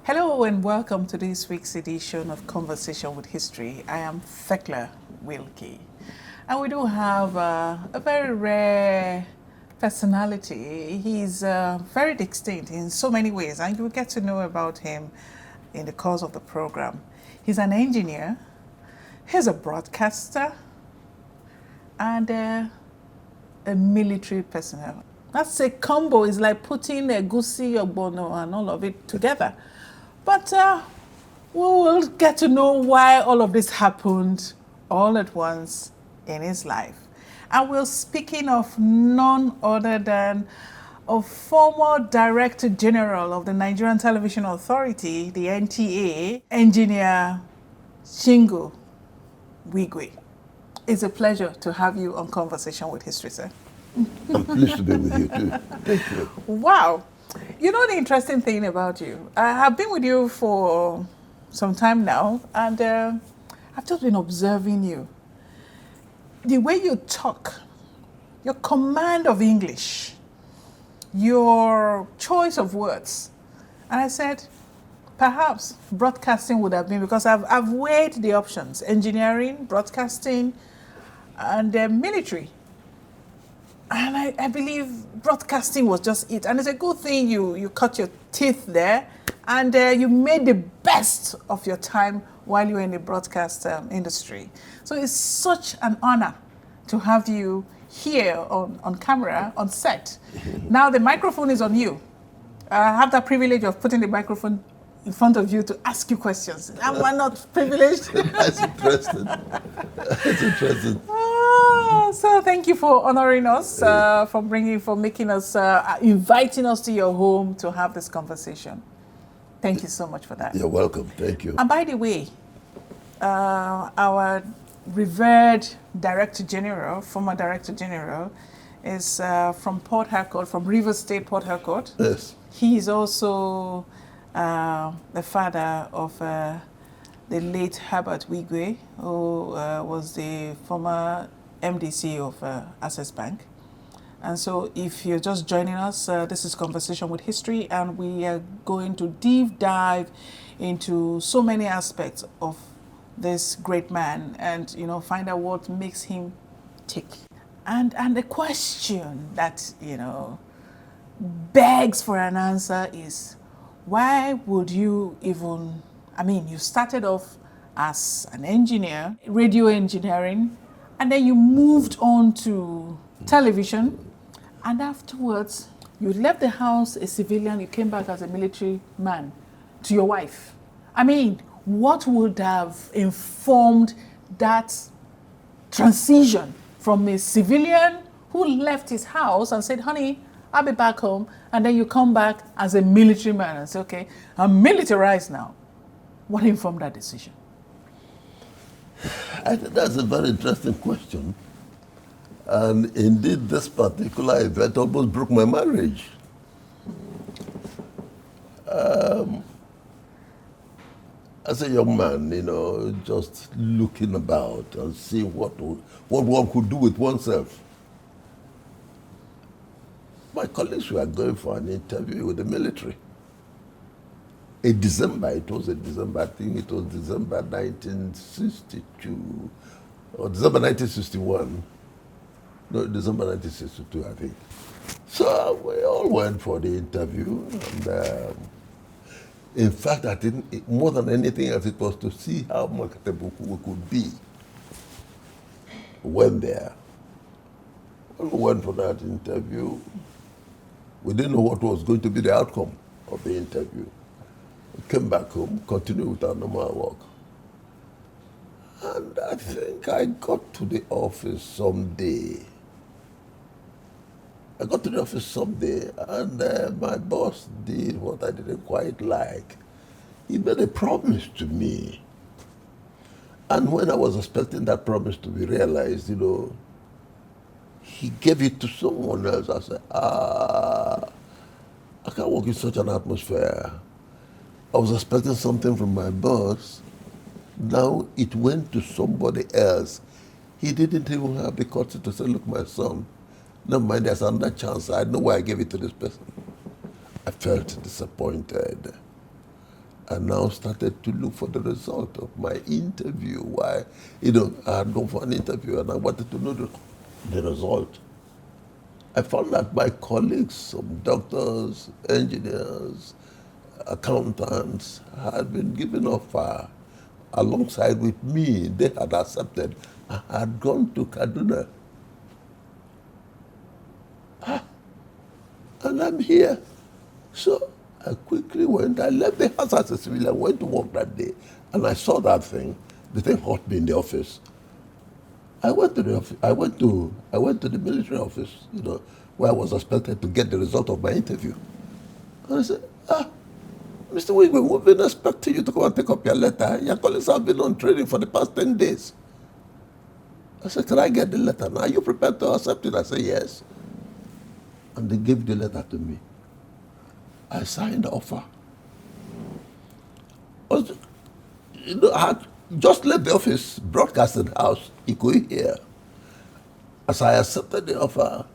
Hello and welcome to this week's edition of Conversation with History. I am Thekla Wilkie. And we do have a very rare personality. He's very distinct in so many ways, and you'll get to know about him in the course of the program. He's an engineer, he's a broadcaster, and a military personnel. That's a combo. It's like putting a goosey, ogbono, and all of it together. But we will get to know why all of this happened all at once in his life. And we're speaking of none other than a former Director General of the Nigerian Television Authority, the NTA, Engineer Chingu Wigwe. It's a pleasure to have you on Conversation with History, sir. I'm pleased to be with you too. Thank you. Wow. You know the interesting thing about you, I have been with you for some time now, and I've just been observing you. The way you talk, your command of English, your choice of words. And I said, perhaps broadcasting would have been, because I've weighed the options, engineering, broadcasting, and military. And I believe broadcasting was just it. And it's a good thing you cut your teeth there, and you made the best of your time while you were in the broadcast industry. So it's such an honor to have you here on camera, on set. Now the microphone is on you. I have that privilege of putting the microphone in front of you to ask you questions. Am I not privileged? That's interesting. That's interesting. So thank you for honoring us, inviting us to your home to have this conversation. Thank you so much for that. You're welcome. Thank you. And by the way, our revered Director General, former Director General, is from Port Harcourt, from Rivers State, Port Harcourt. Yes. He is also the father of the late Herbert Wigwe, who was the former MDC of Access Bank. And so if you're just joining us, this is Conversation with History, and we are going to deep dive into so many aspects of this great man and, find out what makes him tick. And the question that, begs for an answer is, why would you even, you started off as an engineer, radio engineering, and then you moved on to television, and afterwards you left the house a civilian, you came back as a military man to your wife. What would have informed that transition from a civilian who left his house and said, honey, I'll be back home, and then you come back as a military man and say, okay, I'm militarized now. What informed that decision? I think that's a very interesting question. And indeed, this particular event almost broke my marriage. As a young man, just looking about and seeing what one could do with oneself. My colleagues were going for an interview with the military. I think it was December 1962, or December 1961. No, December 1962, I think. So we all went for the interview, and in fact, I think more than anything else, it was to see how marketable we could be. We went there. When we went for that interview, we didn't know what was going to be the outcome of the interview. We came back home, continued with our normal work. And I think I got to the office someday. And my boss did what I didn't quite like. He made a promise to me. And when I was expecting that promise to be realized, he gave it to someone else. I said, I can't work in such an atmosphere. I was expecting something from my boss. Now it went to somebody else. He didn't even have the courtesy to say, look, my son, never mind, there's another chance. I know why I gave it to this person. I felt disappointed. I now started to look for the result of my interview. Why, I had gone for an interview and I wanted to know the result. I found that my colleagues, some doctors, engineers, accountants, had been given offer alongside with me. They had accepted. I had gone to Kaduna. And I'm here. So I quickly went. I left the house as a civilian, went to work that day, and I saw that thing. The thing hurt me in the office. I went to the office. I went to the military office, where I was expected to get the result of my interview. And I said, Mr. Wigwe, we've been expecting you to come and take up your letter. Your colleagues have been on training for the past 10 days. I said, can I get the letter now? Are you prepared to accept it? I said, yes. And they gave the letter to me. I signed the offer. I had just left the office, broadcasting house, IMOUKHUEDE here. As I accepted the offer,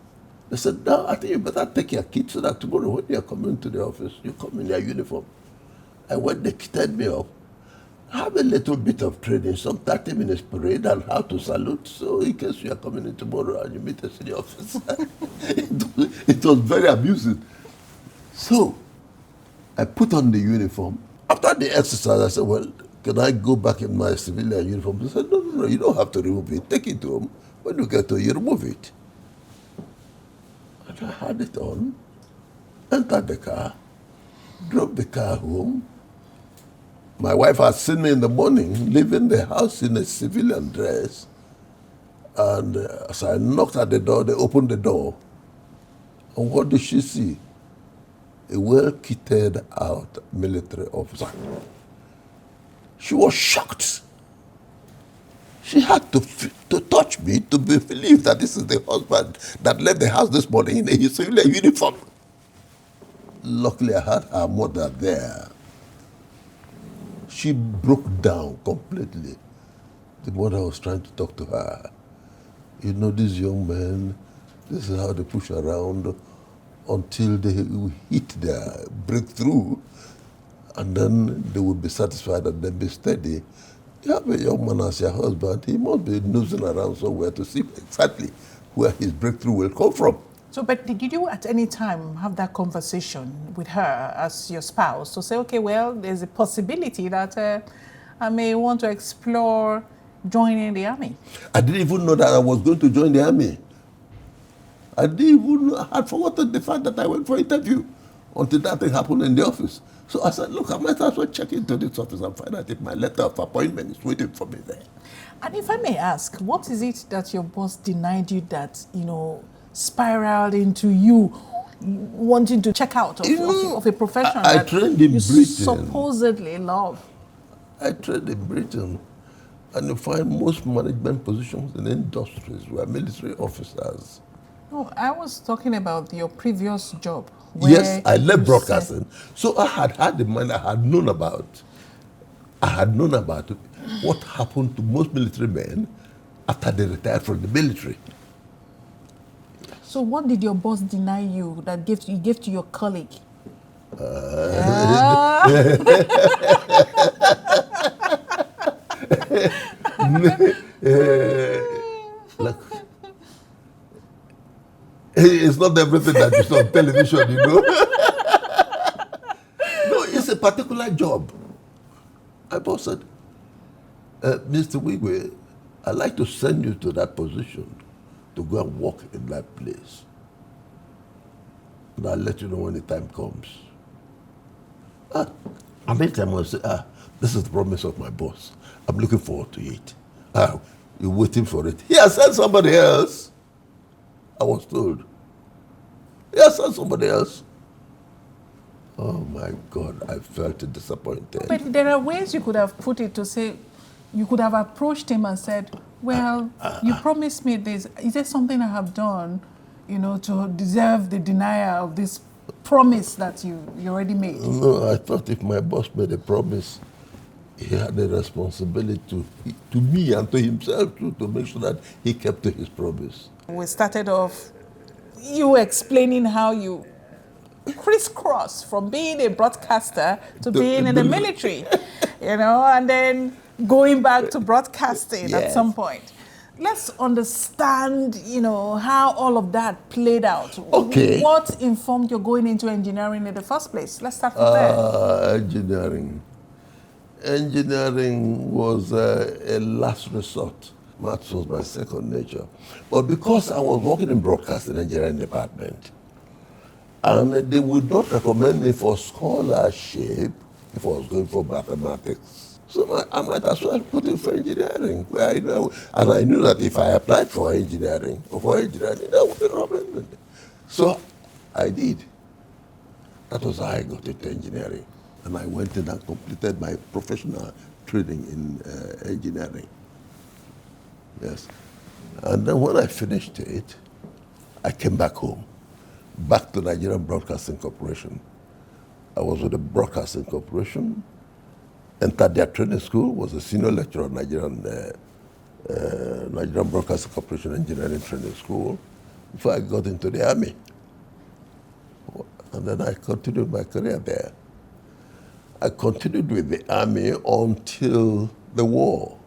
they said, no, I think you better take your kit so that tomorrow when you're coming to the office, you come in your uniform. I went, they kitted me up. Have a little bit of training, some 30 minutes parade and how to salute. So in case you are coming in tomorrow and you meet a senior officer, it was very amusing. So I put on the uniform. After the exercise, I said, well, can I go back in my civilian uniform? They said, no, you don't have to remove it. Take it home. When you get home, you remove it. And I had it on, entered the car, drove the car home. My wife had seen me in the morning leaving the house in a civilian dress. And as I knocked at the door, they opened the door. And what did she see? A well-kitted out military officer. She was shocked. She had to touch me to believe that this is the husband that left the house this morning in a civilian uniform. Luckily, I had her mother there. She broke down completely. The mother was trying to talk to her. These young men, this is how they push around until they hit their breakthrough, and then they will be satisfied and then be steady. You have a young man as your husband, he must be nosing around somewhere to see exactly where his breakthrough will come from. So, but did you at any time have that conversation with her as your spouse to say, okay, well, there's a possibility that I may want to explore joining the army? I didn't even know that I was going to join the army. I didn't even know, I had forgotten the fact that I went for an interview until that thing happened in the office. So I said, look, I might as well check into this office and find out if my letter of appointment is waiting for me there. And if I may ask, what is it that your boss denied you that, spiraled into you wanting to check out of a profession I that trained in you Britain. supposedly love? I trained in Britain, and you find most management positions in industries were military officers. No, I was talking about your previous job. Yes, I left broadcasting. So I had had in mind, I had known about what happened to most military men after they retired from the military. So what did your boss deny you that he gave to your colleague? Look, it's not everything that you saw on television, No, it's a particular job. My boss said, Mr. Wigwe, I'd like to send you to that position to go and work in that place. And I'll let you know when the time comes. And next time I'll say, this is the promise of my boss. I'm looking forward to it. You're waiting for it. He has sent somebody else. I was told. He has sent somebody else. Oh my God, I felt disappointed. But there are ways you could have put it to say, you could have approached him and said, well, you promised me this. Is there something I have done, to deserve the denial of this promise that you already made? No, I thought if my boss made a promise, he had a responsibility to me and to himself too, to make sure that he kept to his promise. We started off you explaining how you crisscross from being a broadcaster to being in the military, and then going back to broadcasting at some point. Let's understand, how all of that played out. Okay. What informed your going into engineering in the first place? Let's start from there. Engineering. Engineering was a last resort. Maths was my second nature. But because I was working in broadcasting engineering department, and they would not recommend me for scholarship if I was going for mathematics. So I might as well put in for engineering. And I knew that if I applied for engineering, that would be recommended. So I did. That was how I got into engineering. And I went in and completed my professional training in engineering. Yes. And then when I finished it, I came back home, back to Nigerian Broadcasting Corporation. I was with the Broadcasting Corporation, entered their training school, was a senior lecturer at Nigerian Broadcasting Corporation Engineering Training School before I got into the Army. And then I continued my career there. I continued with the Army until the war.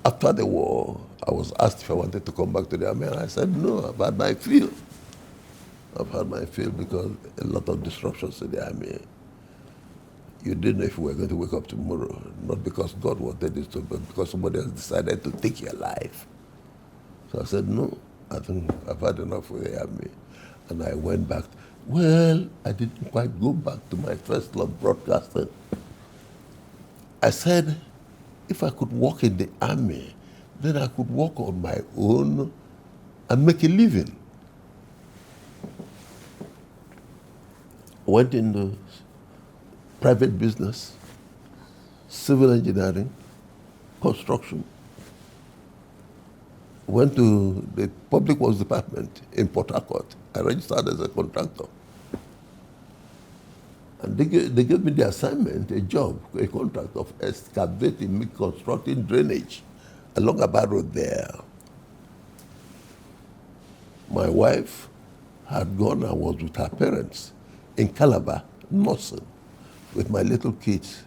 After the war, I was asked if I wanted to come back to the Army, and I said, no, I've had my fill. I've had my fill because a lot of disruptions in the Army. You didn't know if you were going to wake up tomorrow, not because God wanted it to, but because somebody else decided to take your life. So I said, no, I think I've had enough with the Army. And I went back. Well, I didn't quite go back to my first love, broadcasting. I said, if I could work in the Army, then I could work on my own and make a living. Went into private business, civil engineering, construction. Went to the public works department in Port Harcourt. I registered as a contractor. And they gave me the assignment, a job, a contract of excavating, constructing drainage along a bad road there. My wife had gone and was with her parents in Calabar, nursing, with my little kids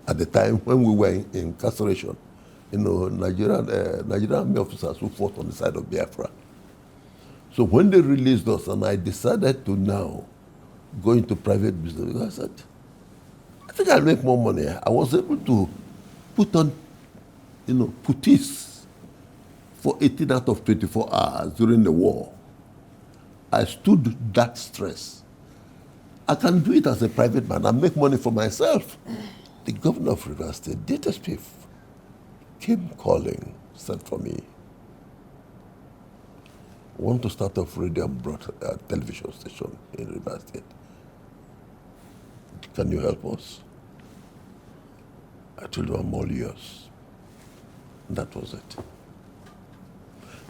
at the time when we were in incarceration. Nigerian army officers who fought on the side of Biafra. So when they released us, and I decided to now go into private business, I said, I think I'll make more money. I was able to put on, putties for 18 out of 24 hours during the war. I stood that stress. I can do it as a private man and make money for myself. The governor of Rivers State, Data Spiff, came calling, said for me, I want to start off radio and television station in Rivers State. Can you help us? I told him I'm all yours. And that was it.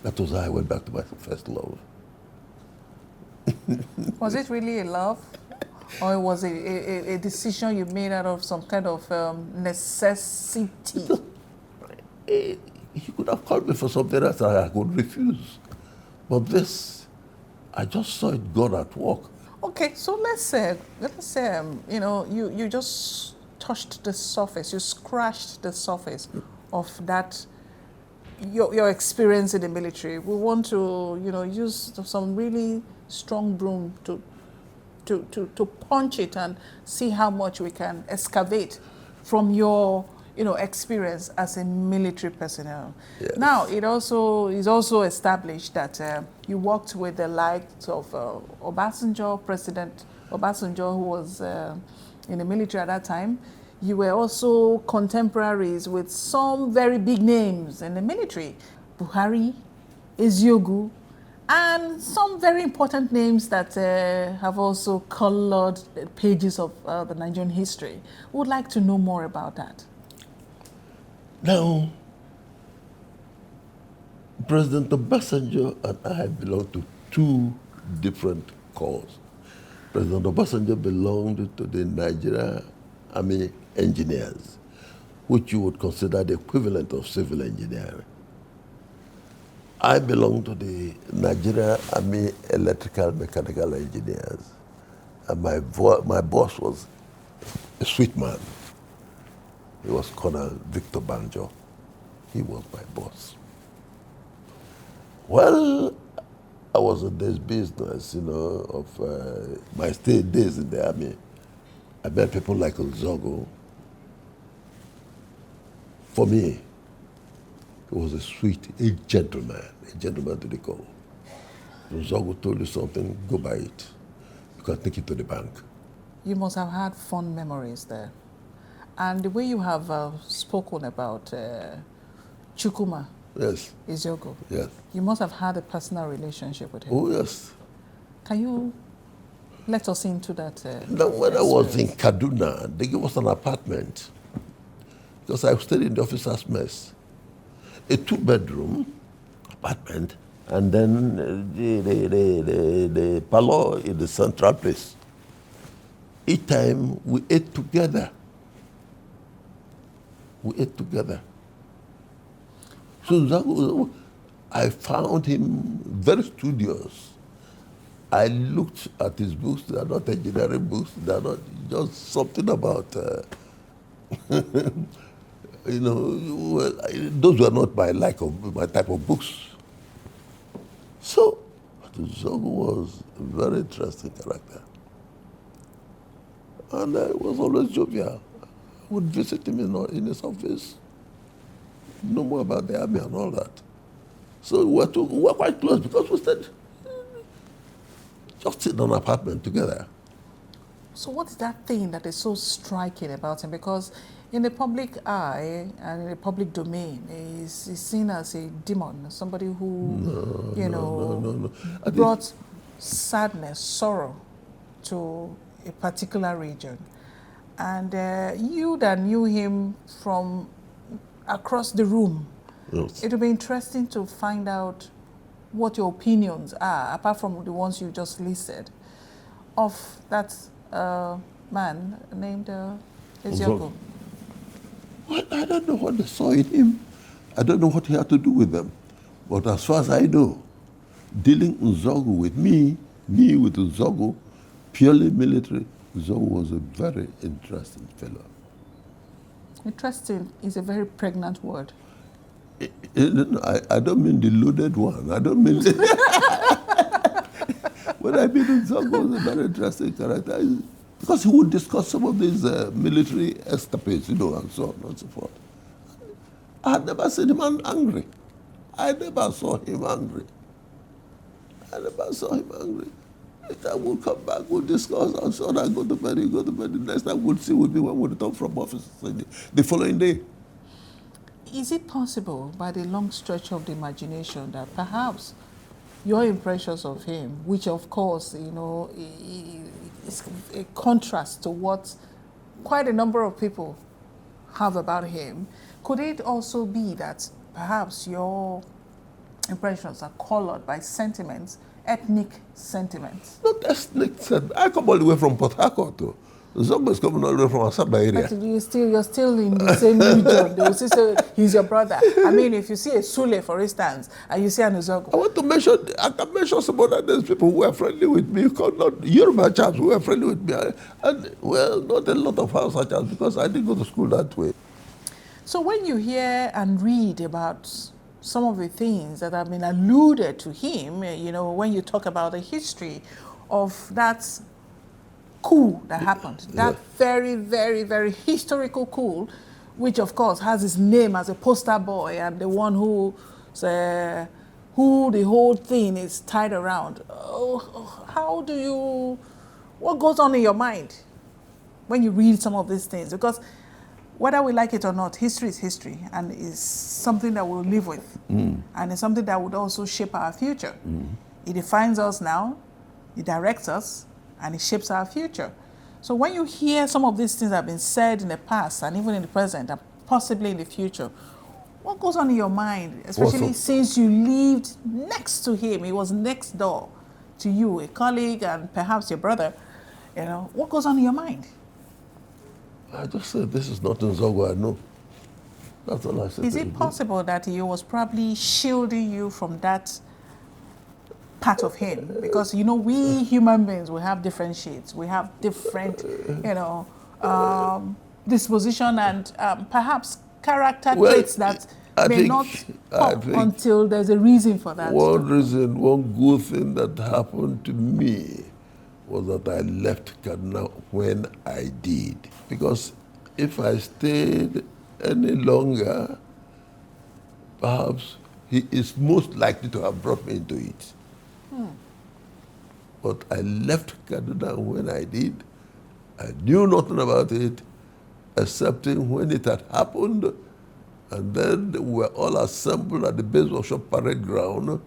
That was how I went back to my first love. Was it really a love? Or was it a decision you made out of some kind of necessity? He could have called me for something else I could refuse. But this, I just saw it God at work. Okay, so let's say you just touched the surface, you scratched the surface of that, your experience in the military. We want to, use some really strong broom to punch it and see how much we can excavate from your experience as a military personnel. Yes. Now, it also is also established that you worked with the likes of Obasanjo, President Obasanjo, who was in the military at that time. You were also contemporaries with some very big names in the military, Buhari, Eziogu, and some very important names that have also colored the pages of the Nigerian history. We would like to know more about that. Now, President Obasanjo and I belong to two different corps. President Obasanjo belonged to the Nigerian Army Engineers, which you would consider the equivalent of civil engineering. I belong to the Nigerian Army Electrical Mechanical Engineers. And my boss was a sweet man. He was Colonel Victor Banjo. He was my boss. Well, I was in this business, of my days in the army. I met people like Nzogo. For me, he was a gentleman to the core. Nzogo told you something, go buy it. You can take it to the bank. You must have had fond memories there. And the way you have spoken about Chukwuma Yes. Eziogo, Yes. you must have had a personal relationship with him. Oh, yes. Can you let us into that? Now, when I was in Kaduna, they gave us an apartment because I stayed in the officer's mess. A 2-bedroom apartment, and then the parlor in the central place. Each time we ate together. So I found him very studious. I looked at his books. They are not engineering books. They are not just something about, those were not my type of books. So, Zogo was a very interesting character. And I was always jovial. I would visit him in his office, know more about the army and all that. So we were quite close because we stayed just in an apartment together. So what is that thing that is so striking about him? Because in the public eye and in the public domain, he's seen as a demon, somebody who, brought sadness, sorrow to a particular region. And you that knew him from across the room, Yes. it would be interesting to find out what your opinions are, apart from the ones you just listed, of that man named Eziogo. Well, I don't know what they saw in him. I don't know what he had to do with them. But as far as I know, dealing Nzogo with me with Nzogo, purely military, Nzogo was a very interesting fellow. Interesting is a very pregnant word. I don't mean the loaded one. I don't mean... When I mean Nzogo was a very interesting character, because he would discuss some of these military escapades, and so on and so forth. I had never seen him angry. I never saw him angry. I will come back, we'll discuss, and so on. I go to bed, he go to bed. The next time we'll see with me when we return from office the following day. Is it possible, by the long stretch of the imagination, that perhaps your impressions of him, which of course, is a contrast to what quite a number of people have about him, could it also be that perhaps your impressions are colored by sentiments, ethnic sentiments? Not ethnic sentiments. I come all the way from Port Harcourt, too. Somebody's coming all the way from Asaba area. But you're still in the same region. They will say he's your brother. I mean, if you see a Sule, for instance, and you see an Nzogo. I can mention some other those people who were friendly with me, not Yoruba chaps who were friendly with me. And, well, not a lot of Hausa chaps because I didn't go to school that way. So when you hear and read about some of the things that have been alluded to him, when you talk about the history of that coup that happened, that very, very, very historical coup, which of course has his name as a poster boy and the one who the whole thing is tied around. What goes on in your mind when you read some of these things? Because whether we like it or not, history is history and is something that we'll live with. And it's something that would also shape our future. It defines us now, it directs us, and it shapes our future. So when you hear some of these things that have been said in the past and even in the present and possibly in the future, what goes on in your mind, especially since you lived next to him? He was next door to you, a colleague and perhaps your brother. What goes on in your mind? I just said, this is not Nzogo I know. That's all I said. Is it possible that he was probably shielding you from that part of him? Because, you know, we human beings, we have different shades. We have different, you know, disposition and perhaps character traits that may not pop until there's a reason for that. One good thing that happened to me was that I left Kaduna when I did. Because if I stayed any longer, perhaps he is most likely to have brought me into it. But I left Kaduna when I did. I knew nothing about it, excepting when it had happened. And then we were all assembled at the base workshop parade ground,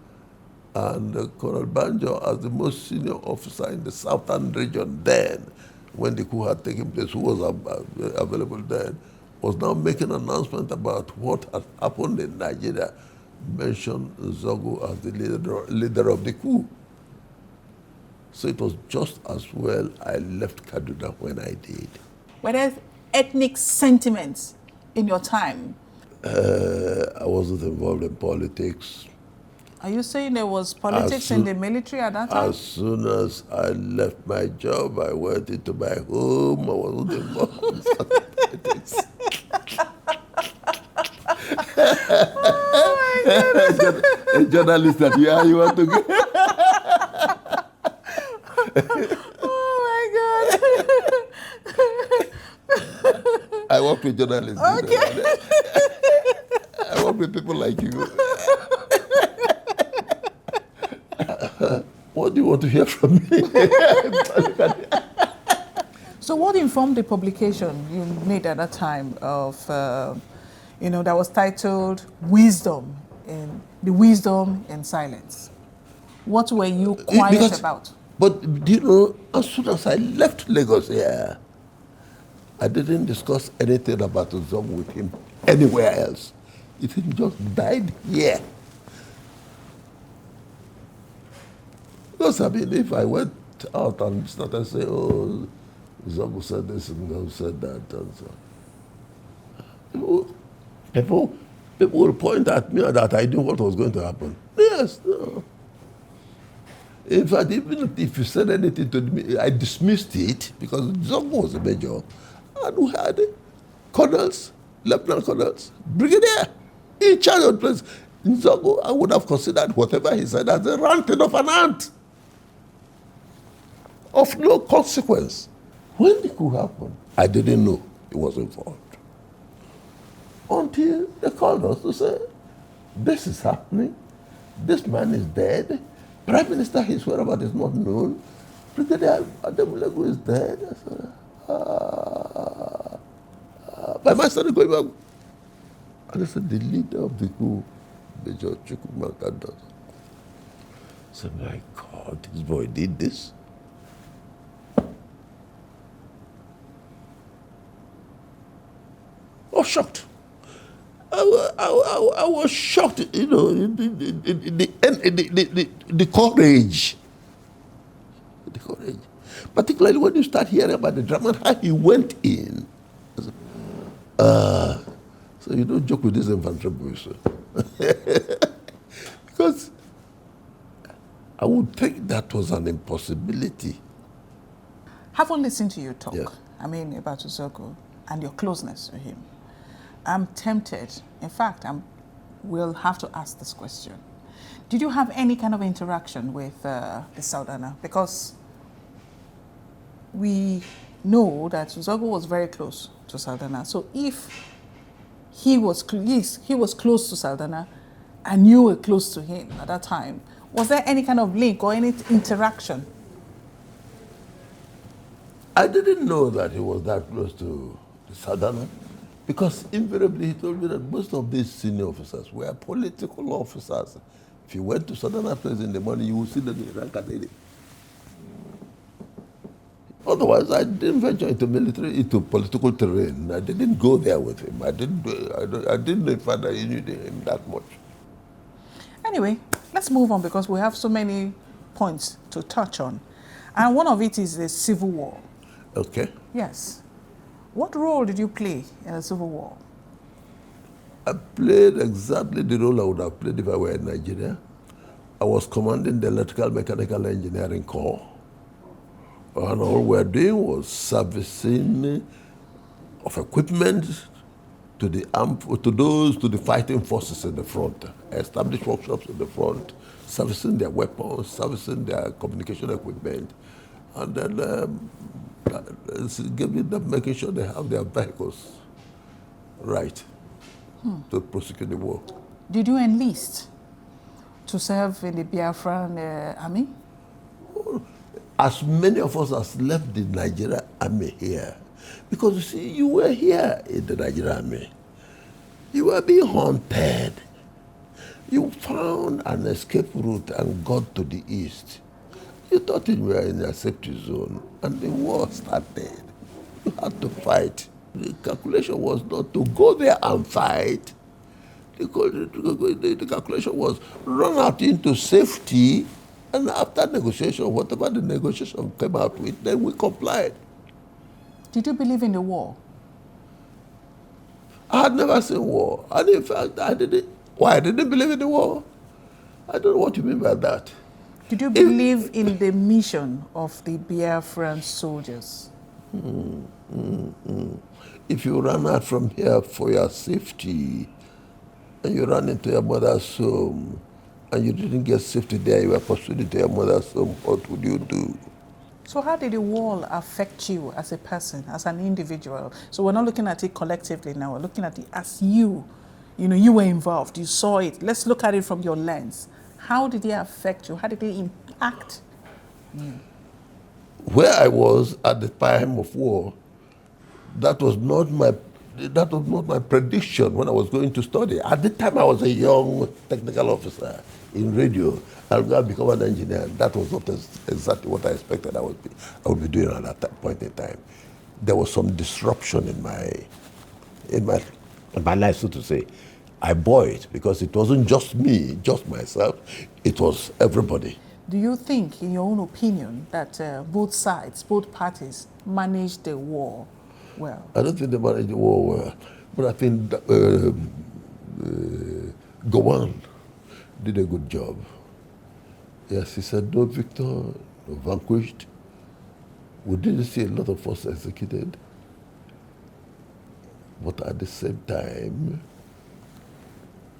and Colonel Banjo, as the most senior officer in the southern region then, when the coup had taken place, who was available then, was now making an announcement about what had happened in Nigeria, mentioned Zogo as the leader of the coup. So it was just as well I left Kaduna when I did. Were there ethnic sentiments in your time? I wasn't involved in politics. Are you saying there was politics in the military at that time? As soon as I left my job, I went into my home. I wasn't involved in politics. Oh my God. A journalist that you want to get. Oh my God. I work with journalists. Okay. I work with people like you. What do you want to hear from me? So what informed the publication you made at that time of, you know, that was titled Wisdom in Silence? What were you quiet about? But, you know, as soon as I left Lagos here, I didn't discuss anything about Zogo with him anywhere else. It just died here. Because, I mean, if I went out and started saying, oh, Zogo said this and Zogo said that, and so people will point at me that I knew what was going to happen. Yes, no. In fact, even if you said anything to me, I dismissed it because Zogo was a major. And we had colonels, lieutenant colonels, brigadier, in charge of the place. In Zogo, I would have considered whatever he said as a ranting of an ant, of no consequence. When the coup happened, I didn't know he was involved. Until they called us to say, this is happening, this man is dead, Prime Minister, his whereabouts is not known, Brigadier Ademulegu is dead. I said, my man started going back. And I said, the leader of the coup, Major Chukwumakanda. I said, my God, this boy did this. I was shocked. I was shocked, you know, the courage. The courage. Particularly when you start hearing about the drama and how he went in. So you don't joke with this infantry boys. Because I would think that was an impossibility. Having listened to you talk, yeah. I mean, about Zogo and your closeness to him, I'm tempted. In fact, we'll have to ask this question. Did you have any kind of interaction with the Southerners? Because we know that Zogo was very close to Southerners. So if he was close to Southerners and you were close to him at that time, was there any kind of link or any interaction? I didn't know that he was that close to the Southerners. Because invariably he told me that most of these senior officers were political officers. If you went to Southern place in the morning, you would see them in rank and lady. Otherwise, I didn't venture into political terrain. I didn't go there with him. I didn't find that I knew him that much. Anyway, let's move on because we have so many points to touch on. And one of it is the Civil War. Okay. Yes. What role did you play in the Civil War? I played exactly the role I would have played if I were in Nigeria. I was commanding the electrical mechanical engineering corps, and all we were doing was servicing of equipment to the fighting forces in the front, established workshops in the front, servicing their weapons, servicing their communication equipment, and then giving them, making sure they have their vehicles right to prosecute the war. Did you enlist to serve in the Biafran army? As many of us as left the Nigerian army here, because you see, you were here in the Nigerian army. You were being haunted. You found an escape route and got to the east. You thought you were in a safety zone, and the war started. You had to fight. The calculation was not to go there and fight. The calculation was run out into safety, and after negotiation, whatever the negotiation came out with, then we complied. Did you believe in the war? I had never seen war. And in fact, I didn't. Why? I didn't believe in the war. I don't know what you mean by that. Did you believe in the mission of the Biafran soldiers? If you run out from here for your safety, and you run into your mother's home, and you didn't get safety there, you were pursued into your mother's home, what would you do? So how did the war affect you as a person, as an individual? So we're not looking at it collectively now, we're looking at it as you. You know, you were involved, you saw it. Let's look at it from your lens. How did it affect you? How did it impact you? Where I was at the time of war, that was not my prediction when I was going to study. At the time I was a young technical officer in radio. I'll go and become an engineer. That was not exactly what I expected I would be doing at that point in time. There was some disruption in my life, so to say. I bore it because it wasn't just me, just myself. It was everybody. Do you think, in your own opinion, that both sides, both parties, managed the war well? I don't think they managed the war well, but I think Gowon did a good job. Yes, he said, no victor, no vanquished. We didn't see a lot of us executed, but at the same time,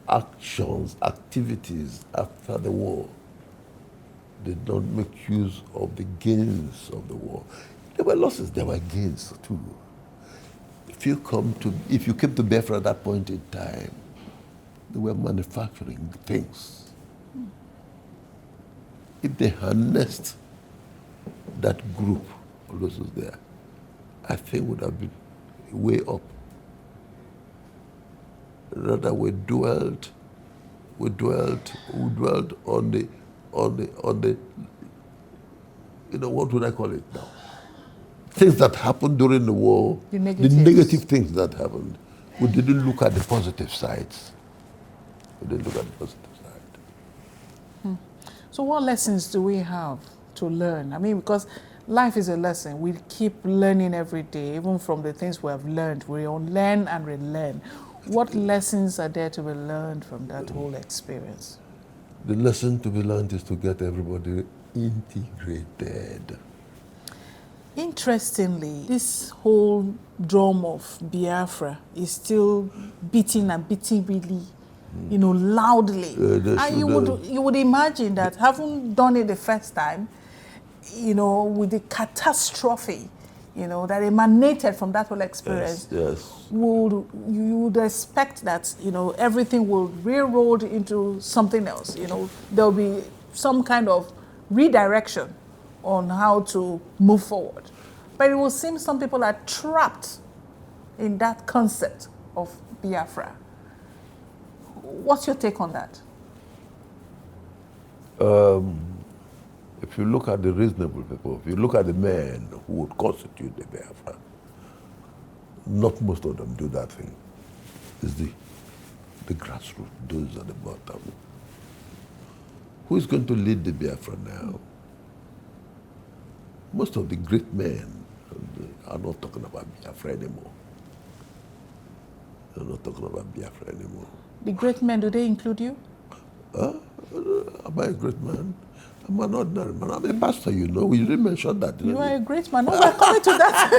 activities after the war did not make use of the gains of the war. There were losses, there were gains too. If you came to Biafra at that point in time, they were manufacturing things. If they harnessed that group of those there, I think would have been way up. Rather, we dwelt on the, what would I call it now? Things that happened during the war, the negative things that happened. We didn't look at the positive sides. We didn't look at the positive side. So what lessons do we have to learn? I mean, because life is a lesson. We keep learning every day, even from the things we have learned. We unlearn and relearn. What lessons are there to be learned from that whole experience? The lesson to be learned is to get everybody integrated. Interestingly, this whole drum of Biafra is still beating and beating really, loudly. And you would imagine that having done it the first time, with the catastrophe, that emanated from that whole experience, yes. you would expect that, everything will railroad into something else. There'll be some kind of redirection on how to move forward. But it will seem some people are trapped in that concept of Biafra. What's your take on that? If you look at the reasonable people, if you look at the men who would constitute the Biafra, not most of them do that thing. It's the grassroots, those at the bottom. Who is going to lead the Biafra now? Most of the great men are not talking about Biafra anymore. I'm not talking about Biafra anymore. The great men, do they include you? Am I a great man? I'm an ordinary man. I'm a pastor, you know. We didn't mention that. You are a great man. No, we're coming to that.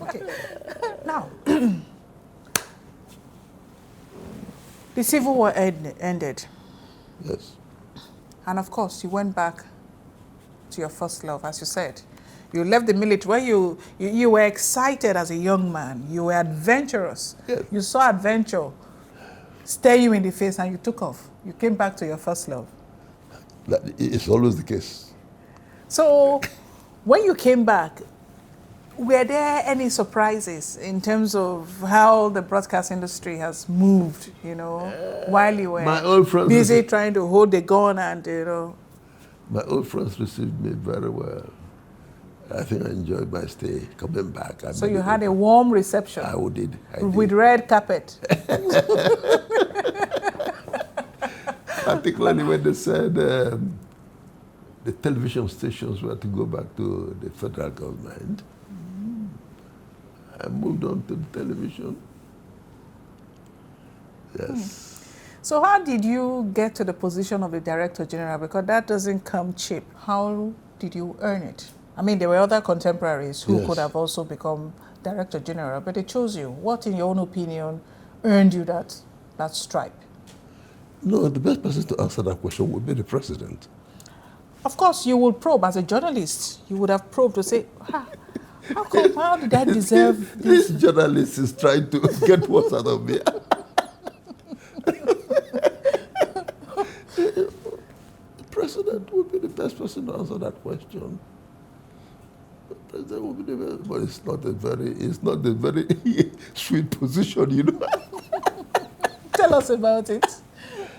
Okay. Now, the Civil War ended. Yes. And of course, you went back to your first love, as you said. You left the military where you were excited as a young man. You were adventurous. Yes. You saw adventure stare you in the face and you took off. You came back to your first love. It's always the case. So when you came back, were there any surprises in terms of how the broadcast industry has moved, you know, while you were busy trying to hold the gun and, you know? My old friends received me very well. I think I enjoyed my stay coming back. So you had a warm reception? I did. With red carpet? Particularly when they said the television stations were to go back to the federal government. I moved on to the television. Yes. So how did you get to the position of the Director General? Because that doesn't come cheap. How did you earn it? I mean, there were other contemporaries who could have also become Director General, but they chose you. What, in your own opinion, earned you that stripe? No, the best person to answer that question would be the president. Of course, you would probe as a journalist. You would have probed to say, how did I deserve this? This journalist is trying to get what's out of me. The president would be the best person to answer that question. The president would be the best, but it's not a very sweet position, you know. Tell us about it.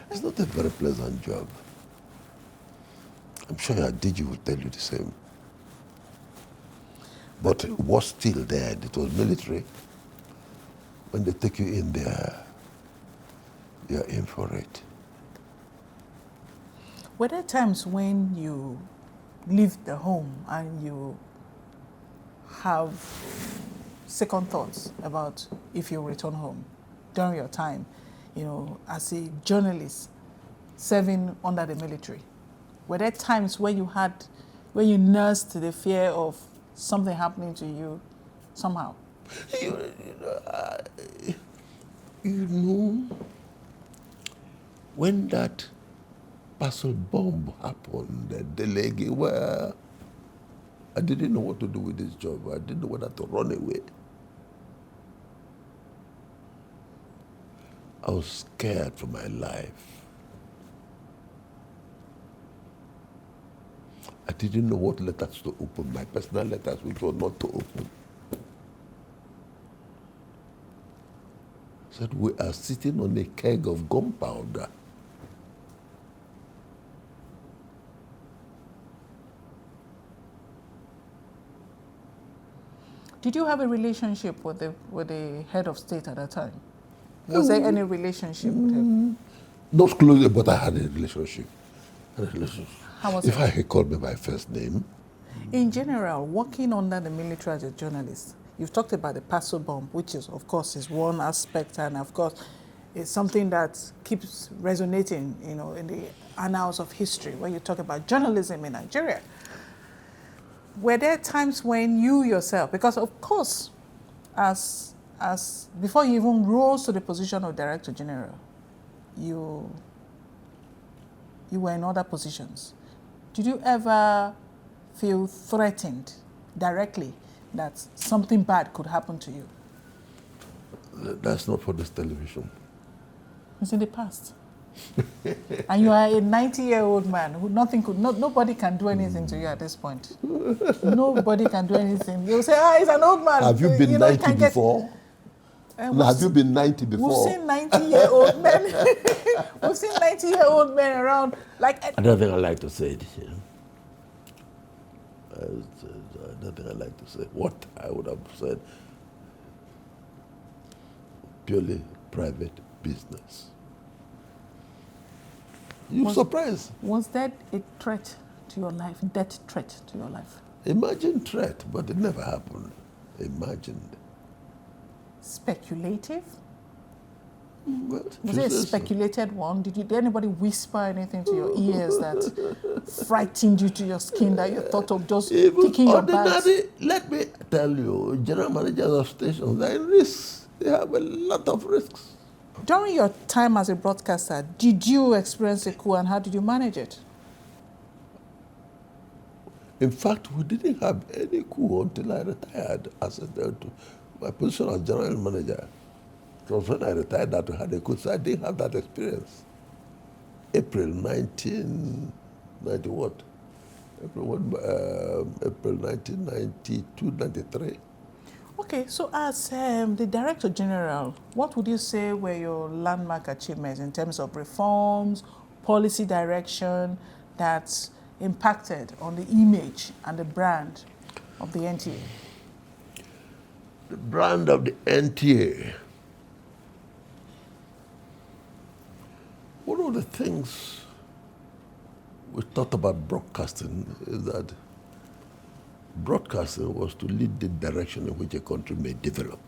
It's not a very pleasant job. I'm sure your DG will tell you the same. But what's still there, it was military. When they take you in there, you're in for it. Were there times when you leave the home and you have second thoughts about if you return home during your time, you know, as a journalist serving under the military? Were there times when you nursed the fear of something happening to you somehow? You know, when that parcel bomb happened at Delegi, where I didn't know what to do with this job. I didn't know whether to run away. I was scared for my life. I didn't know what letters to open, my personal letters, which were not to open. Said, we are sitting on a keg of gunpowder. Did you have a relationship with the head of state at that time? Was there any relationship with him? Not closely, but I had a relationship. How was if it? I called me by first name. In general, working under the military as a journalist, you've talked about the parcel bomb, which is, of course, is one aspect, and of course, it's something that keeps resonating, you know, in the annals of history when you talk about journalism in Nigeria. Were there times when you yourself, because of course, as before you even rose to the position of Director General, you were in other positions. Did you ever feel threatened directly that something bad could happen to you? That's not for this television. It's in the past. And you are a 90-year-old man who nobody can do anything to you at this point. Nobody can do anything. You'll say, he's an old man. Have you been 90 before? Have you been 90 before? We've seen 90-year-old men. We've seen 90-year-old men around. Like, I don't think I like to say it here. I don't think I like to say what I would have said. Purely private business. You're surprised. Was that a threat to your life, death threat to your life? Imagine threat, but it never happened. Imagined. speculative? Well, Was it a speculated one? Did anybody whisper anything to your ears that frightened you to your skin, that you thought of just kicking your bags? Let me tell you, general managers of stations are in risks. They have a lot of risks. During your time as a broadcaster, did you experience a coup and how did you manage it? In fact, we didn't have any coup until I retired as my position as general manager. It was when I retired that we had a coup, so I didn't have that experience. April 1990 what? April 1992, 93. Okay, so as the Director General, what would you say were your landmark achievements in terms of reforms, policy direction that impacted on the image and the brand of the NTA? The brand of the NTA. One of the things we thought about broadcasting is that broadcasting was to lead the direction in which a country may develop.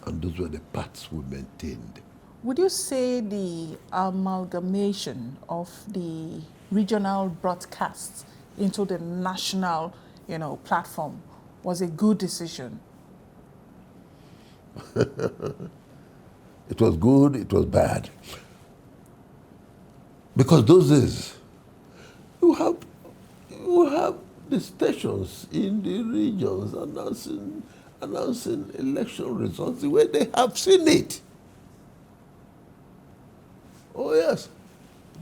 And those were the paths we maintained. Would you say the amalgamation of the regional broadcasts into the national, platform was a good decision? It was good, it was bad. Because those days, you have the stations in the regions announcing election results the way they have seen it. Oh yes,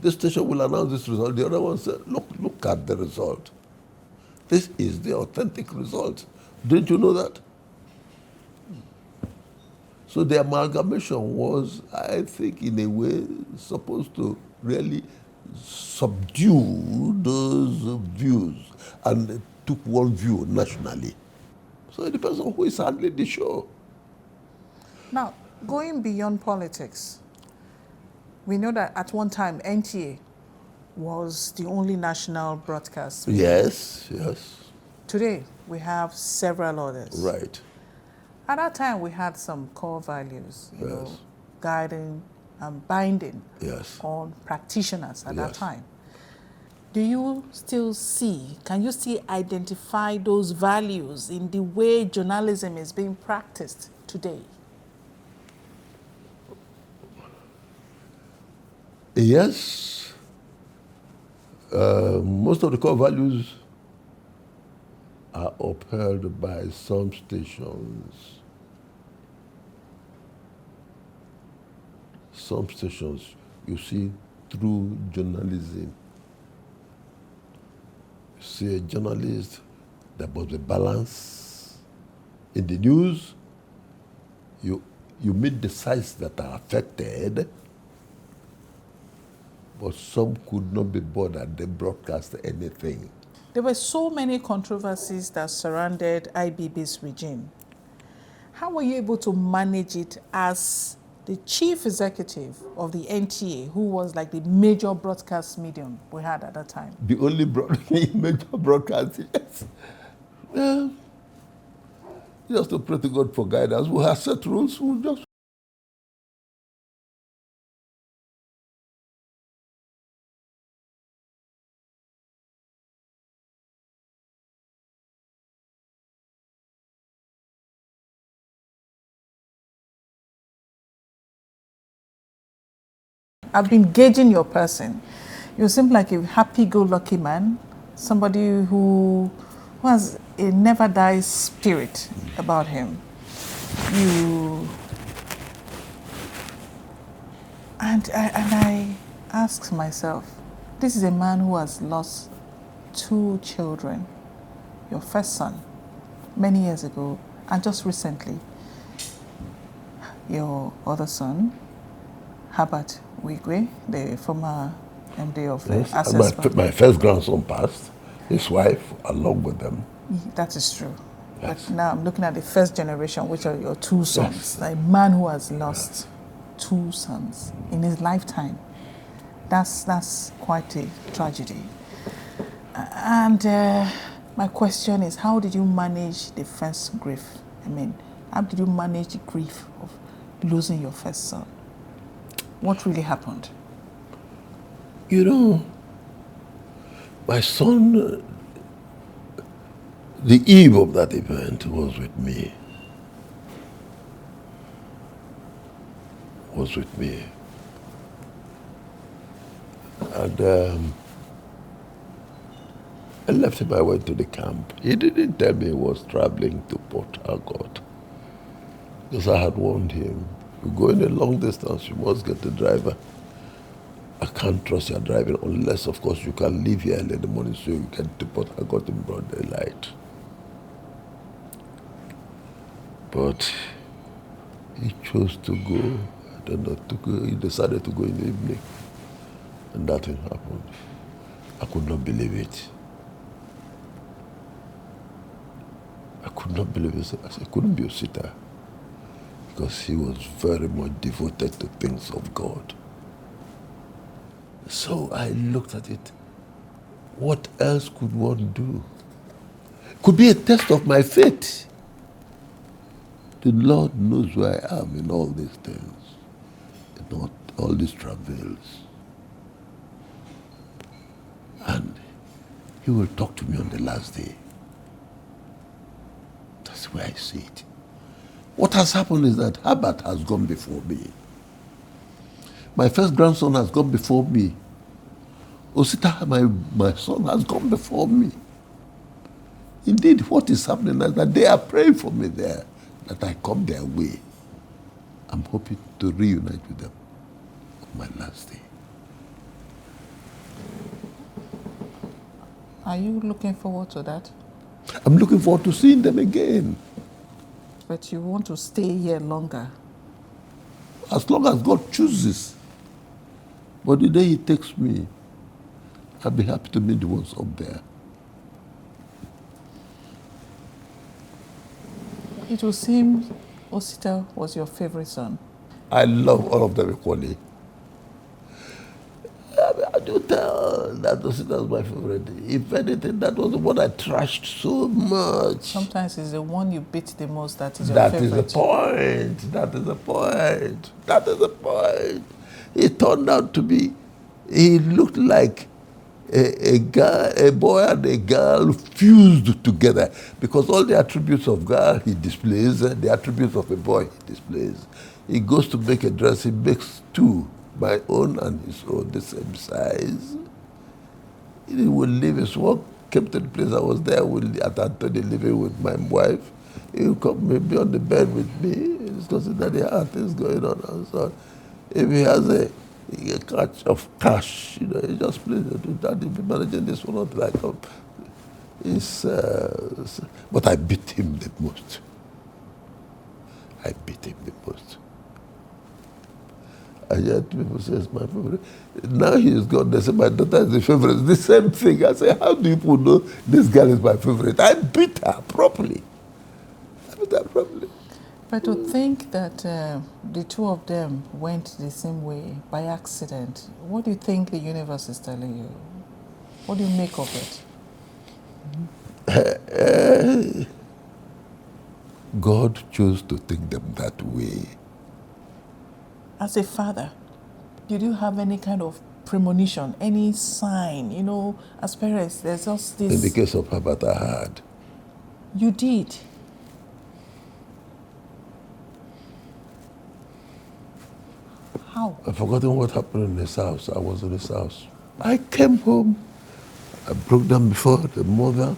this station will announce this result. The other one said, look at the result. This is the authentic result. Didn't you know that? So the amalgamation was, I think, in a way, supposed to really subdue those views and took one view nationally. So it depends on who is handling the show. Now, going beyond politics, we know that at one time NTA was the only national broadcast. Yes, yes. Today, we have several others. Right. At that time, we had some core values, guiding and binding on practitioners at that time. Do you still can you still identify those values in the way journalism is being practiced today? Yes. Most of the core values are upheld by some stations. Some stations, you see, through journalism. You see a journalist, there must be balance. In the news, you meet the sides that are affected, but some could not be bothered. They broadcast anything. There were so many controversies that surrounded IBB's regime. How were you able to manage it as the chief executive of the NTA, who was like the major broadcast medium we had at that time? The only major broadcast, yes. Well, just to pray to God for guidance. We have set rules, we just I've been gauging your person. You seem like a happy-go-lucky man, somebody who has a never-die spirit about him. And I ask myself, this is a man who has lost 2 children, your first son, many years ago, and just recently, your other son, Herbert Wigwe, the former MD of the Access Bank. My first grandson passed, his wife along with them. That is true. Yes. But now I'm looking at the first generation, which are your 2 sons. Yes. A man who has lost 2 sons in his lifetime. That's quite a tragedy. And My question is, how did you manage the first grief? I mean, how did you manage the grief of losing your first son? What really happened? You know, my son, the eve of that event was with me. And I left him, I went to the camp. He didn't tell me he was traveling to Port Harcourt, because I had warned him, you're going a long distance, you must get the driver. I can't trust your driving unless, of course, you can leave here early in the morning so you get to Port Harcourt in broad daylight. But he chose to go, I don't know, he decided to go in the evening. And that thing happened. I could not believe it. I could not believe it. I said, it couldn't be Osita, because he was very much devoted to things of God. So I looked at it. What else could one do? Could be a test of my faith. The Lord knows where I am in all these things, in all these travails. And he will talk to me on the last day. That's where I see it. What has happened is that Herbert has gone before me. My first grandson has gone before me. Osita, my son, has gone before me. Indeed, what is happening is that they are praying for me there, that I come their way. I'm hoping to reunite with them on my last day. Are you looking forward to that? I'm looking forward to seeing them again. But you want to stay here longer? As long as God chooses. But the day He takes me, I'll be happy to meet the ones up there. It will seem Osita was your favorite son. I love all of them equally. I do tell that Osita is my favorite. If anything, that was the one I trashed so much. Sometimes it's the one you beat the most that is your favorite. That is the point. That is the point. That is the point. It turned out to be, he looked like a boy and a girl fused together, because all the attributes of girl he displays, the attributes of a boy he displays. He goes to make a dress, he makes two, my own and his own, the same size. He would leave his work, came to the place I was there at Anthony living with my wife. He would come maybe on the bed with me, discussing that there are things going on and so on. If he has a catch of cash, he just plays it. Daddy be managing this one, not like but I beat him the most. I beat him the most. And yet people say it's my favorite. Now he's gone, they say my daughter is the favorite. It's the same thing. I say, how do people know this girl is my favorite? I beat her properly. But to think that the two of them went the same way by accident, what do you think the universe is telling you? What do you make of it? God chose to take them that way. As a father, did you have any kind of premonition, any sign? You know, as parents, there's just this... In the case of Herbert, I had. You did? How? I've forgotten what happened in his house. I was in his house. I came home. I broke down before the mother.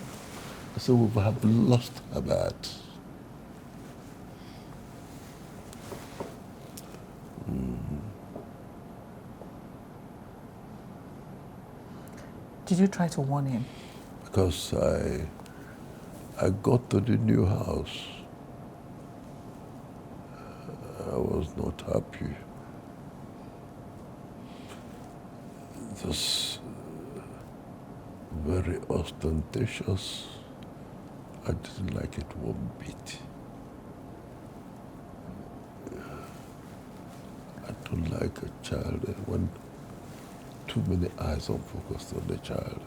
I said, we have lost Herbert. Did you try to warn him? Because I got to the new house. I was not happy. It was very ostentatious. I didn't like it one bit. I don't like a child when too many eyes are focused on the child.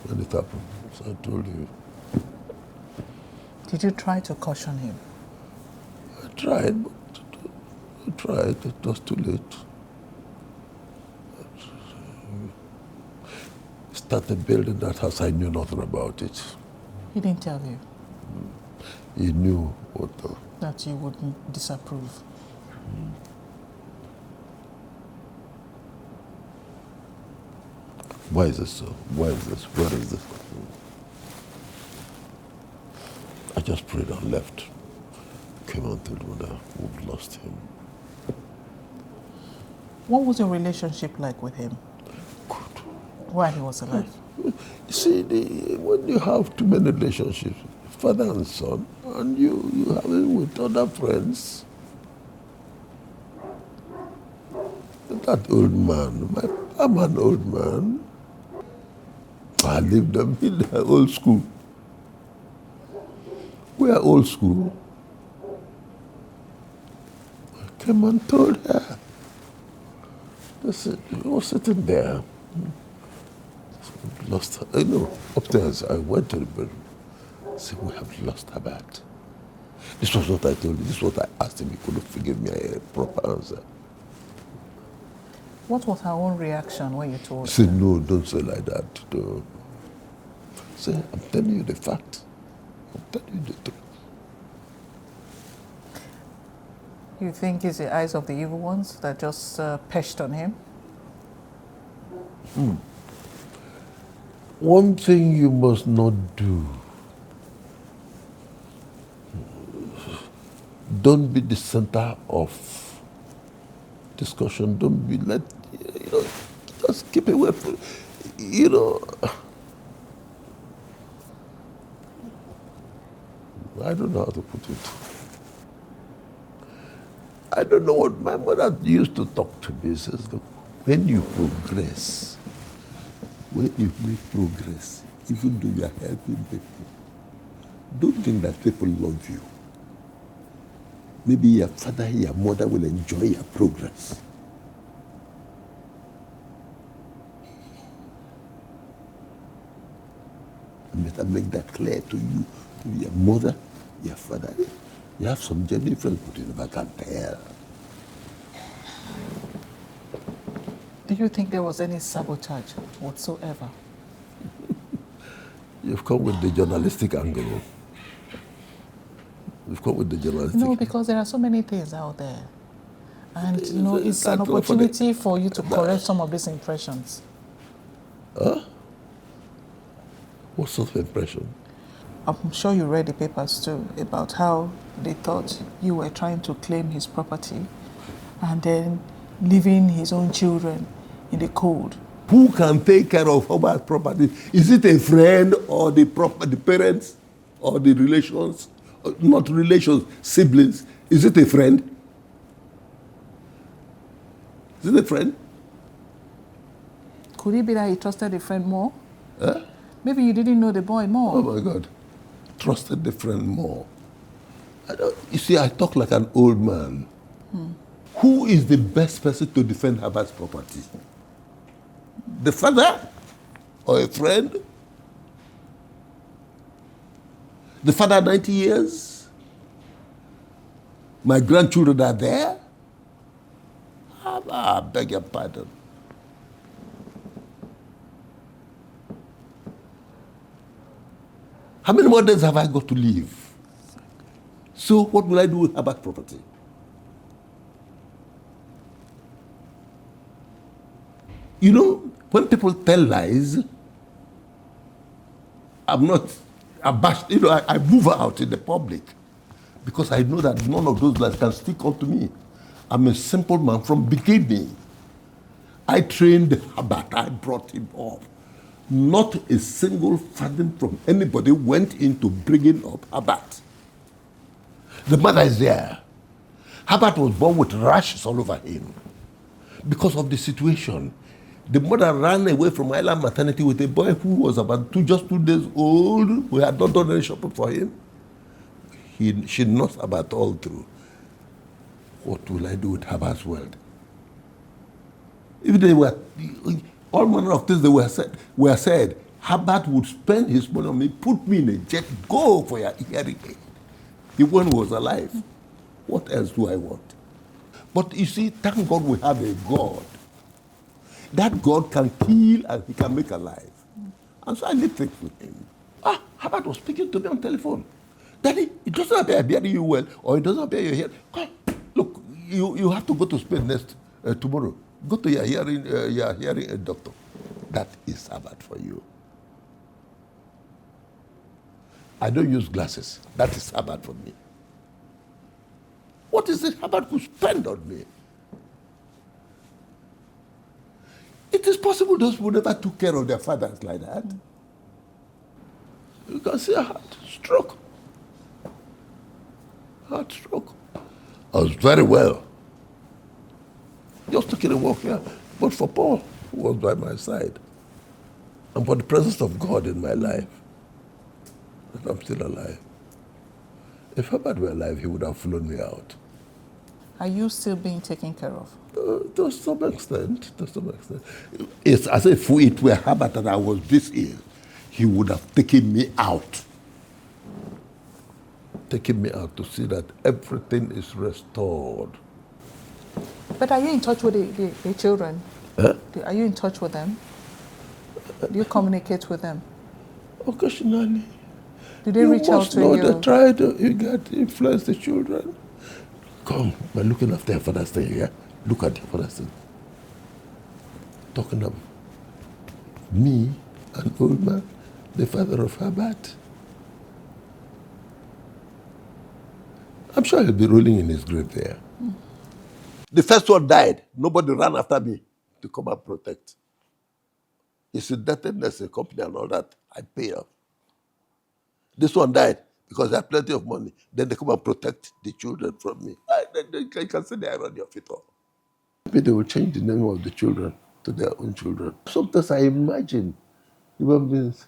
when it happened. So I told you. Did you try to caution him? I tried, but it was too late. Started building that house, I knew nothing about it. He didn't tell you? He knew what that you wouldn't disapprove. Why is this so? Why is this? Where is this? I just prayed and left. Came and told Mother, we've lost him. What was your relationship like with him? Good. While he was alive? You see, when you have too many relationships, father and son, and you have it with other friends, that old man, I'm an old man. I lived them in the old school. We are old school. I came and told her. I was sitting there. Lost her. You know, upstairs, I went to the bedroom. I said, we have lost Herbert. This was what I told you. This is what I asked him. He couldn't give me a proper answer. What was her own reaction when you told her? She said, no, don't say like that. No. I said, I'm telling you the fact. I'm telling you the truth. You think it's the eyes of the evil ones that just peshed on him? One thing you must not do. Don't be the center of discussion. Don't be just keep away from, I don't know how to put it. I don't know what my mother used to talk to me. She says, look, when you progress, when you make progress, even though you are helping people, don't think that people love you. Maybe your father, your mother will enjoy your progress. I better make that clear to you, to your mother, your father. You have some genuine friends, but you never can tell. Do you think there was any sabotage whatsoever? You've come with the journalistic angle. You've come with the journalistic. No, because there are so many things out there. And it's an opportunity for you to correct some of these impressions. Huh? What sort of impression? I'm sure you read the papers too about how they thought you were trying to claim his property and then leaving his own children in the cold. Who can take care of Herbert's property? Is it a friend or the parents or the relations? Not relations, siblings. Is it a friend? Is it a friend? Could it be that he trusted the friend more? Huh? Maybe you didn't know the boy more. Oh my God. Trusted the friend more. You see, I talk like an old man. Who is the best person to defend Herbert's property? The father or a friend? The father 90 years? My grandchildren are there? I beg your pardon. How many more days have I got to live? So what will I do with Herbert's property? You know, when people tell lies, I'm not abashed. I move out in the public because I know that none of those lies can stick onto me. I'm a simple man from beginning. I trained Herbert. I brought him up. Not a single fathom from anybody went into bringing up Herbert. The mother is there. Herbert was born with rashes all over him because of the situation. The mother ran away from Island maternity with a boy who was about just 2 days old, who had not done any shopping for him. She nursed Herbert all through. What will I do with Herbert's world? If they were, all manner of things they were said, Herbert would spend his money on me, put me in a jet, go for your hearing aid. The one who was alive. What else do I want? But you see, thank God we have a God. That God can kill and he can make alive. And so I did things with him. Herbert was speaking to me on telephone. Daddy, it doesn't appear I'm hearing you well, or it doesn't appear you're here. Look, you have to go to Spain next tomorrow. Go to your hearing doctor. That is Herbert for you. I don't use glasses. That is Herbert for me. What is it Herbert could spend on me? It is possible those who never took care of their fathers like that. You can see a heart stroke. Heart stroke. I was very well. Just taking a walk here. But for Paul, who was by my side, and for the presence of God in my life, that I'm still alive. If Herbert were alive, he would have flown me out. Are you still being taken care of? To some extent, to some extent. It's as if it were Herbert that I was this ill, he would have taken me out. Taken me out to see that everything is restored. But are you in touch with the children? Huh? Are you in touch with them? Do you communicate with them? Occasionally. Do they reach out to you? They try to influence the children. Come, we're looking after your father's thing, yeah? Look at your father's thing. Talking of me, an old man, the father of Herbert. I'm sure he'll be rolling in his grave there. The first one died. Nobody ran after me to come and protect. His indebtedness, a company and all that, I pay off. This one died because they have plenty of money. Then they come and protect the children from me. You can see the irony of it all. Maybe they will change the name of the children to their own children. Sometimes I imagine human beings,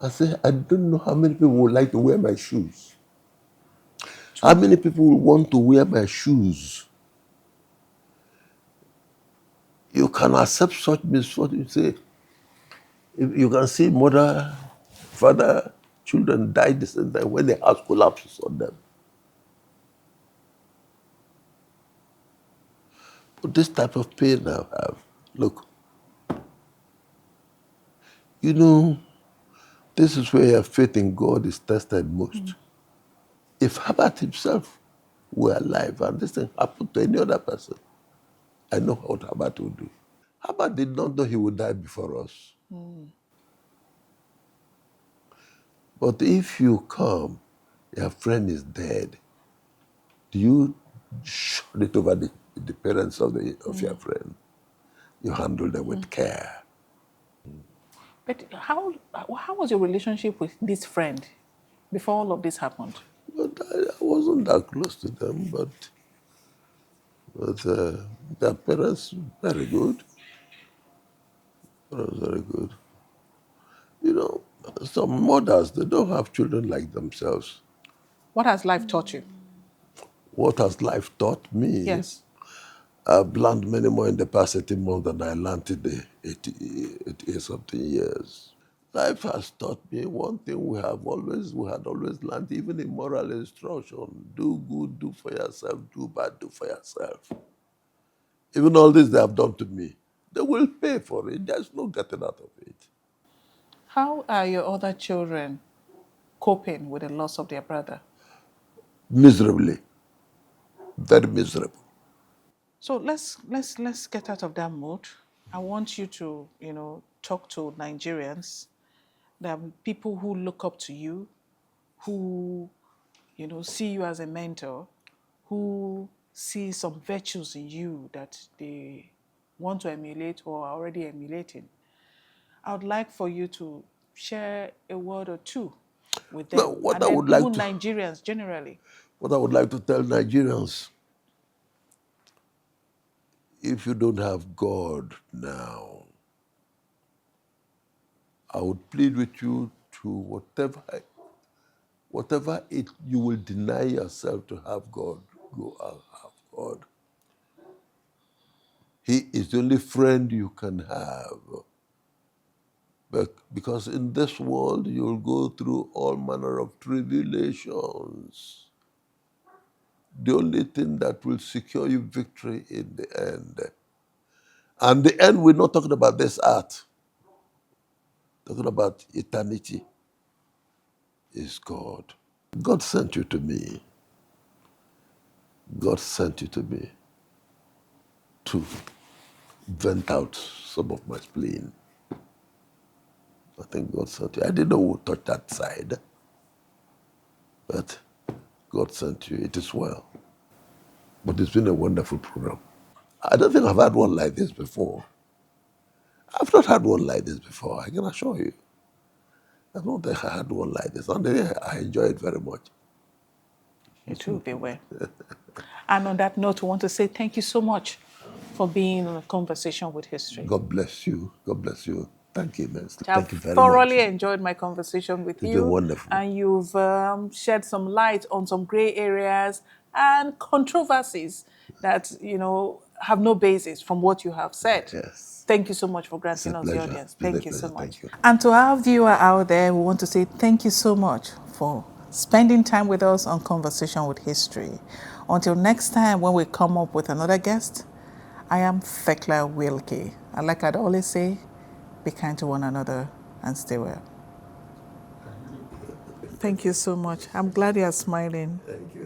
I say, I don't know how many people would like to wear my shoes. How many people will want to wear my shoes? You can accept such misfortune. You say, if you can see mother, father, children die the same time when the house collapses on them. But this type of pain I have, look, you know, this is where your faith in God is tested most. If Herbert himself were alive and this thing happened to any other person, I know what Herbert would do. Herbert did not know he would die before us. But if you come, your friend is dead, do you shut it over the parents of your friend? You handle them with care. But how was your relationship with this friend before all of this happened? But I wasn't that close to them, but their parents, very good. Parents, very good. You know, some mothers, they don't have children like themselves. What has life taught you? What has life taught me? Yes. I've learned many more in the past 18 months than I learned in the 80-something years. Life has taught me one thing we had always learned, even in moral instruction. Do good, do for yourself. Do bad, do for yourself. Even all this they have done to me, they will pay for it. There's no getting out of it. How are your other children coping with the loss of their brother? Miserably. Very miserable. So let's get out of that mood. I want you to, talk to Nigerians. There are people who look up to you, who, see you as a mentor, who see some virtues in you that they want to emulate or are already emulating. I would like for you to share a word or two with them, Now, and then even Nigerians generally. What I would like to tell Nigerians, if you don't have God now, I would plead with you to whatever you will deny yourself to have God, go and have God. He is the only friend you can have. Because in this world, you'll go through all manner of tribulations. The only thing that will secure you victory in the end. And the end, we're not talking about this earth. Talking about eternity is God. God sent you to me. God sent you to me to vent out some of my spleen. I think God sent you. I didn't know who would touch that side, but God sent you. It is well. But it's been a wonderful program. I don't think I've had one like this before. I've not had one like this before, I can assure you. I don't think I had one like this. And I enjoy it very much. It will be well. And on that note, we want to say thank you so much for being on a conversation with history. God bless you. God bless you. Thank you, man. I've Thank you very thoroughly much. enjoyed my conversation with It's you. been wonderful. And you've shed some light on some gray areas and controversies that, have no basis from what you have said. Yes. Thank you so much for granting It's a us the pleasure. audience. It's been a Thank you so pleasure. much. Thank you. And to our viewer out there, we want to say thank you so much for spending time with us on Conversation with History. Until next time when we come up with another guest, I am Thekla Wilkie. And like I'd always say, be kind to one another and stay well. Thank you so much. I'm glad you are smiling. Thank you.